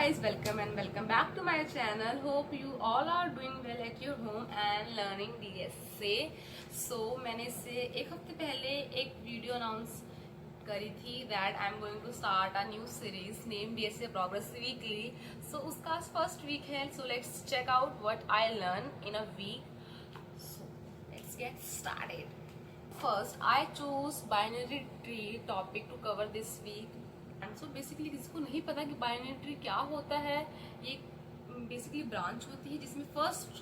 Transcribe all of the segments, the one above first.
guys, welcome and welcome back to my channel. Hope you all are doing well at your home and learning DSA. So मैंने इससे एक हफ्ते पहले एक video announce करी थी that I'm going to start a new series named DSA Progress Weekly. So उसका first week है. So let's check out what I learn in a week. So let's get started. First, I chose binary tree topic to cover this week. And so basically किसी को नहीं पता कि binary tree क्या होता है. ये बेसिकली ब्रांच होती है जिसमें फर्स्ट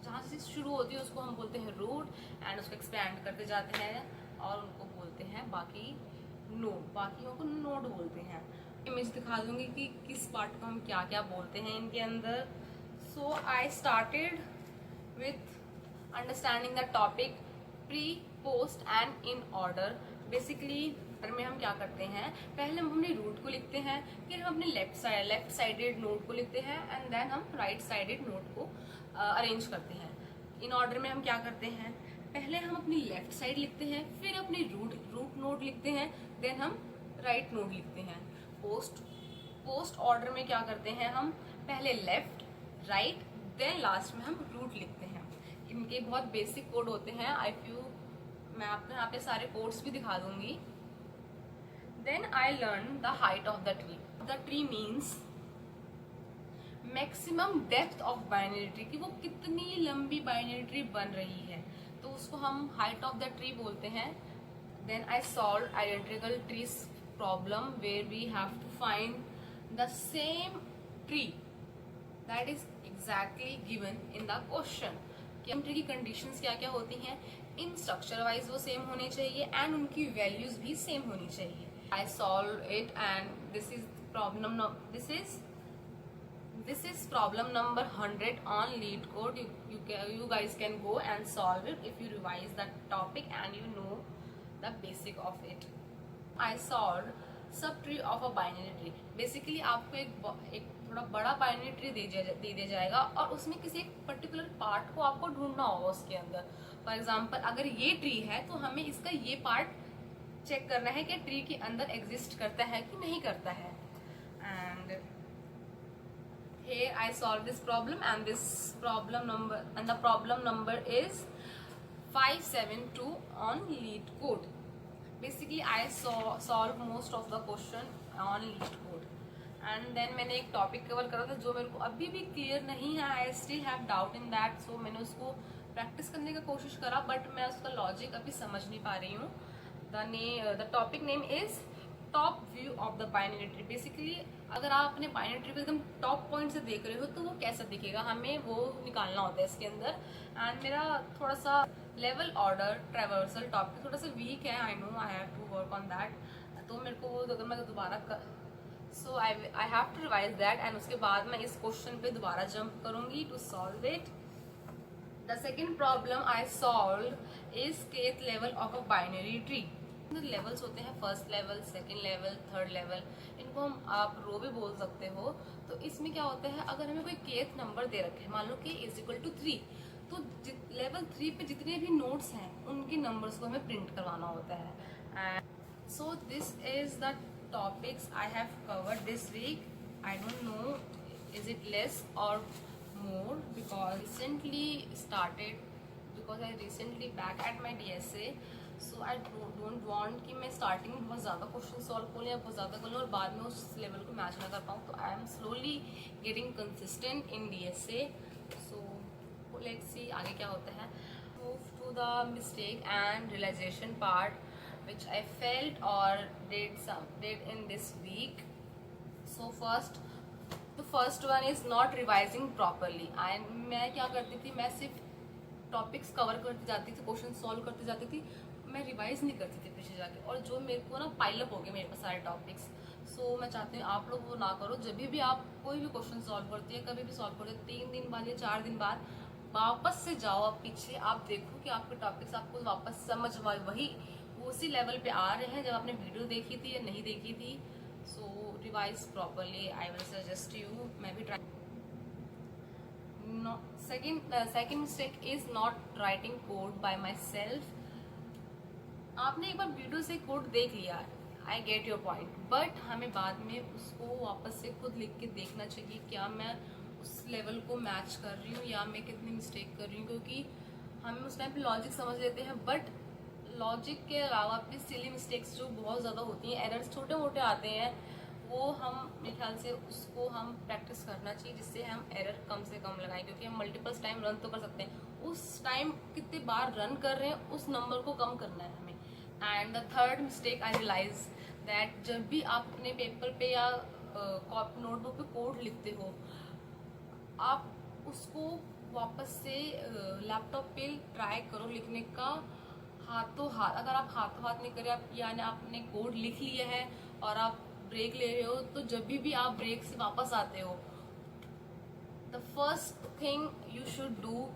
जहाँ से शुरू होती है उसको हम बोलते हैं रूट एंड उसको एक्सपैंड करते जाते हैं और उनको बोलते हैं बाकियों को नोड बोलते हैं. इमेज दिखा दूंगी कि किस पार्ट को हम क्या क्या बोलते हैं इनके अंदर. So I started with understanding the topic pre post and in order. Basically में हम क्या करते हैं, पहले हम अपने रूट को लिखते हैं, फिर हम अपने लेफ्ट साइडेड नोड को लिखते हैं एंड देन हम राइट साइडेड नोड को अरेंज करते हैं. इन ऑर्डर में हम क्या करते हैं, पहले हम अपनी लेफ्ट साइड लिखते हैं, फिर अपनी रूट नोड लिखते हैं, देन हम राइट नोड लिखते हैं. पोस्ट ऑर्डर में क्या करते हैं, हम पहले लेफ्ट राइट देन लास्ट में हम रूट लिखते हैं. इनके बहुत बेसिक कोड होते हैं. मैं आपको यहाँ पे सारे कोड्स भी दिखा दूंगी. Then I learned the height of the tree. The tree means maximum depth of binary tree, कि वो कितनी लंबी binary tree बन रही है, तो उसको हम height of the tree बोलते हैं. Then I solved identical trees problem where we have to find the same tree that is exactly given in the question. कि हम ट्री की कंडीशंस क्या क्या होती हैं, इन स्ट्रक्चर वाइज वो सेम होने चाहिए एंड उनकी वैल्यूज भी सेम होनी चाहिए. I solve it and this is problem number 100 on LeetCode. You guys can go and solve it if you revise that topic and you know the basic of it. I solved subtree of a binary tree. Basically आपको एक थोड़ा बड़ा binary tree दे दिया जाएगा और उसमें किसी एक पर्टिकुलर पार्ट को आपको ढूंढना होगा उसके अंदर. फॉर एग्जाम्पल अगर ये ट्री है तो हमें इसका ये पार्ट चेक करना है कि ट्री के अंदर एग्जिस्ट करता है कि नहीं करता है. And here I solve this problem and the problem number is 572 on LeetCode. Basically I solve most of the question on LeetCode. And then मैंने एक टॉपिक कवर करा था जो मेरे को अभी भी क्लियर नहीं है. I still have doubt in that. So मैंने उसको प्रैक्टिस करने का कोशिश करा बट मैं उसका लॉजिक अभी समझ नहीं पा रही हूँ. The topic name is top view of the binary tree. Basically अगर आप अपने binary tree को एकदम टॉप पॉइंट से देख रहे हो तो वो कैसा दिखेगा, हमें वो निकालना होता है इसके अंदर. एंड मेरा थोड़ा सा लेवल ऑर्डर ट्रेवर्सल टॉपिक थोड़ा सा वीक है. I know I have to work on that. तो मेरे को अगर मैं दोबारा so I have to revise that and उसके बाद मैं इस क्वेश्चन पे दोबारा जंप करूंगी to solve it. The second problem I solved is kth level of a binary tree. Levels होते हैं, first level, second level, third level. इनको हम आप रो भी बोल सकते हो. तो इसमें क्या होता है, अगर हमें कोई kth नंबर दे रखे हैं, मान लो k इज इक्वल टू 3, तो लेवल 3 पे जितने भी नोड्स हैं उनके नंबर्स को हमें प्रिंट करवाना होता है. So this is the topics I have covered this week. I don't know is it less or more because I recently back at my DSA, so I don't want कि मैं starting में बहुत ज़्यादा question solve कर लूँ या बहुत ज़्यादा कर लूँ और बाद में उस लेवल को मैच ना कर पाऊँ. तो I am slowly getting consistent in DSA. So let's see आगे क्या होता है. Move to the mistake and realization part which I felt or did in this week. So first one is not revising properly. मैं क्या करती थी, मैं सिर्फ टॉपिक्स कवर करती जाती थी, क्वेश्चन सॉल्व करती जाती थी, मैं रिवाइज नहीं करती थी पीछे जाके. और जो मेरे को ना पाइलअप हो गए मेरे पास सारे टॉपिक्स. सो मैं चाहती हूँ आप लोग वो ना करो. जब भी आप कोई भी क्वेश्चन सॉल्व करती है, कभी भी सॉल्व करते, 3 दिन बाद या 4 दिन बाद वापस से जाओ आप पीछे, आप देखो कि आपके टॉपिक्स आपको वापस समझ वही उसी लेवल पे आ रहे हैं जब आपने वीडियो देखी थी या नहीं देखी थी. So revise properly. I will suggest you. Maybe try. No, second mistake is not writing code by myself. आपने एक बार वीडियो से कोड देख लिया, I get your point, but हमें बाद में उसको वापस से खुद लिख के देखना चाहिए क्या मैं उस लेवल को मैच कर रही हूँ या मैं कितनी मिस्टेक कर रही हूँ, क्योंकि हम उस टाइम पे लॉजिक समझ लेते हैं, बट लॉजिक के अलावा भी सिली मिस्टेक्स जो बहुत ज़्यादा होती हैं, एरर्स छोटे मोटे आते हैं, वो हम मेरे ख्याल से उसको हम प्रैक्टिस करना चाहिए जिससे हम एरर कम से कम लगाएं, क्योंकि हम मल्टीपल्स टाइम रन तो कर सकते हैं, उस टाइम कितने बार रन कर रहे हैं उस नंबर को कम करना है हमें। And the third mistake I realise that जब भी आप अपने पेपर पे या नोटबुक पे कोड लिखते हो, आप उसको वापस से लैपटॉप पे ट्राई करो लिखने का हाथों हाथ। अगर आप हाथों हाथ नहीं करें, आप यानी आपने कोड लिख लिया है और आप ब्रेक ले रहे हो, तो जब भी आप ब्रेक से वापस आते हो, the first thing you should do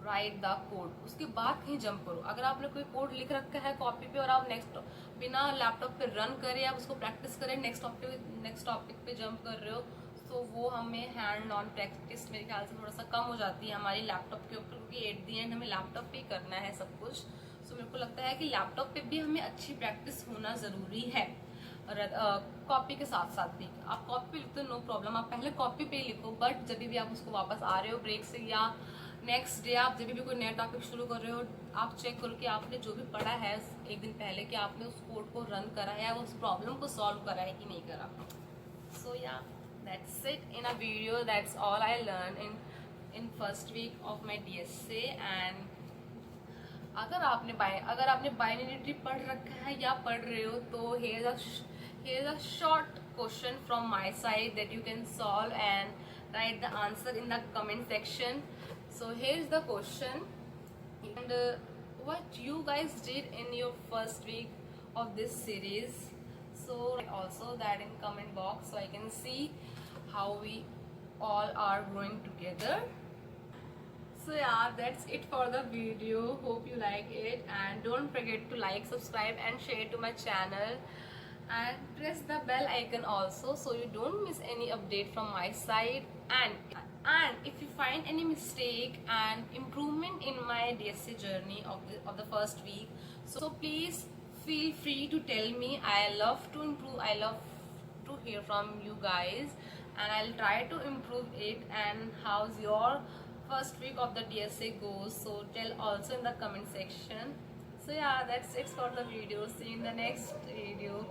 right the code, उसके बाद कहीं जंप करो। अगर आपने कोई कोड लिख रखा है कॉपी पे और आप नेक्स्ट बिना लैपटॉप पे रन करें, आप उसको प्रैक्टिस करें, नेक्स्ट टॉपिक पे जंप कर रहे हो, तो वो हमें हैंड ऑन प्रैक्टिस मेरे ख्याल से थोड़ा सा कम हो जाती है हमारी लैपटॉप के ऊपर, क्योंकि एट दी एंड हमें लैपटॉप पे करना है सब कुछ। सो मेरे को लगता है कि लैपटॉप पे भी हमें अच्छी प्रैक्टिस होना ज़रूरी है, कॉपी के साथ साथ भी। आप कॉपी पे लिखते हो नो प्रॉब्लम, आप पहले कॉपी पे लिखो, बट जब भी आप उसको वापस आ रहे हो ब्रेक से या नेक्स्ट डे आप जब भी कोई नया टॉपिक शुरू कर रहे हो, आप चेक करो कि आपने जो भी पढ़ा है एक दिन पहले कि आपने उस कोड को रन करा है या उस प्रॉब्लम को सॉल्व करा है कि नहीं करा। So yeah that's it in a video, that's all I learn in first week of my DSA। And अगर आपने बाइनरी पढ़ रखा है या पढ़ रहे हो, तो here's a short question from my side that you can solve and write the answer in the comment section. So here's the question, and what you guys did in your first week of this series. So also that in comment box so I can see how we all are growing together. So yeah, that's it for the video. Hope you like it, and don't forget to like, subscribe and share to my channel, and press the bell icon also so you don't miss any update from my side. And if you find any mistake and improvement in my DSA journey of the first week, so please feel free to tell me. I love to improve, I love to hear from you guys, and I'll try to improve it. And how's your first week of the DSA goes, so tell also in the comment section. So yeah, that's it for the video. See you in the next video.